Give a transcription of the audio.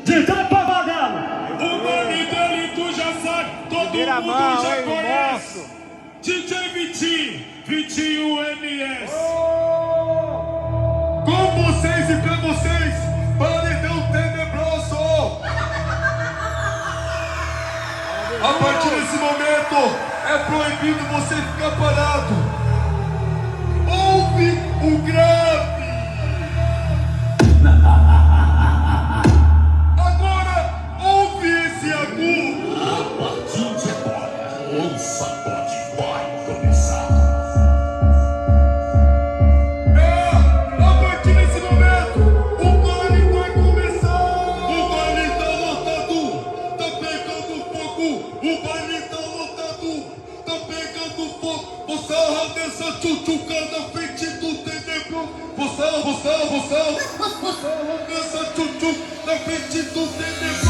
DJ Pavanello. O nome dele tu já sabe, todo mundo já conhece. DJ Vitinho MS. Com vocês e pra vocês, Paredão Tenebroso. A partir desse momento, é proibido você ficar parado. Ouve o grave. Agora, ouve esse agudo. A partir de agora, o sacode vai começar. A partir desse momento, o baile vai começar. O baile tá lotado, tá pegando fogo. O baile tá lotado, tá pegando fogo. Você arremessa tchutchuca na frente do tenebroso. Você arremessa tchutchuca na frente do tenebroso.